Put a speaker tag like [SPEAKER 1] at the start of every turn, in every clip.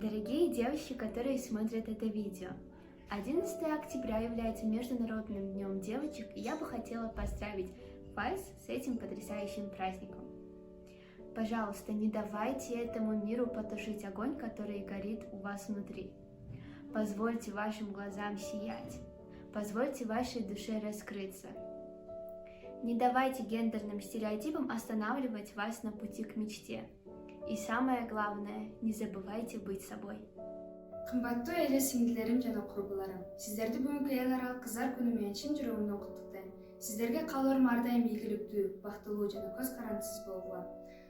[SPEAKER 1] Дорогие девочки, которые смотрят это видео, 11 октября является Международным днем девочек, и я бы хотела поздравить вас с этим потрясающим праздником. Пожалуйста, не давайте этому миру потушить огонь, который горит у вас внутри. Позвольте вашим глазам сиять. Позвольте вашей душе раскрыться. Не давайте гендерным стереотипам останавливать вас на пути к мечте. И самое главное, не забывайте быть собой.
[SPEAKER 2] Кымбаттуу эже сиңдилерим жана курбуларым, сиздерди бүгүнкү эл аралык кыздар күнү менен чын жүрөгүмдөн куттуктайм. Сиздерге каалоорум ар дайым ийгиликтүү, бактылуу жана көз карандысыз болгула.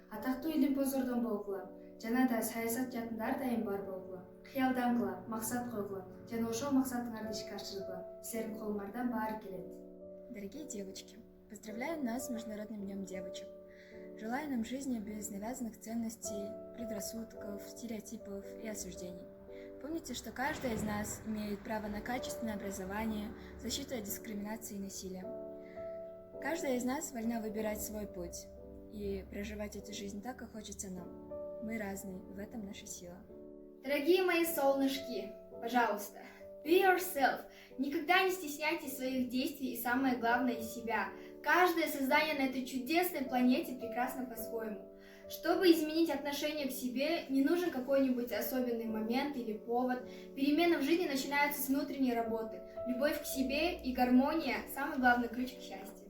[SPEAKER 2] Атактуу илим-позордон болгула, жана да саясат жаатында ар дайым бар болгула. Кыялдангыла, максат койгула, жана ошол максатыңарды ишке ашыргыла. Силердин колуңардан баары келет.
[SPEAKER 3] Дорогие девочки, поздравляю нас с Международным днем девочек. Желаю нам жизни без навязанных ценностей, предрассудков, стереотипов и осуждений. Помните, что каждая из нас имеет право на качественное образование, защиту от дискриминации и насилия. Каждая из нас вольна выбирать свой путь и проживать эту жизнь так, как хочется нам. Мы разные, в этом наша сила.
[SPEAKER 4] Дорогие мои солнышки, пожалуйста, be yourself. Никогда не стесняйтесь своих действий и самое главное себя. Каждое создание на этой чудесной планете прекрасно по-своему. Чтобы изменить отношение к себе, не нужен какой-нибудь особенный момент или повод. Перемены в жизни начинаются с внутренней работы. Любовь к себе и гармония – самый главный ключ к счастью.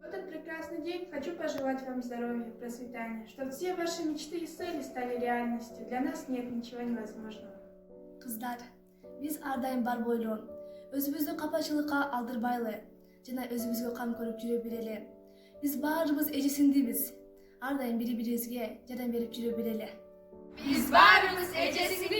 [SPEAKER 5] В этот прекрасный день хочу пожелать вам здоровья, процветания, чтобы все ваши мечты и цели стали реальностью. Для нас нет ничего невозможного.
[SPEAKER 6] Кыздар, биз ар дайым бар бойлуу, өзүбүздү капачылыкка алдырбайлы жана өзүбүзгө кам көрүп жүрө билели. Биз баарыбыз эжесиңдибиз. Ар дайым бири-бирибизге жардам берип жүрө билели.
[SPEAKER 4] Biz varız ecesini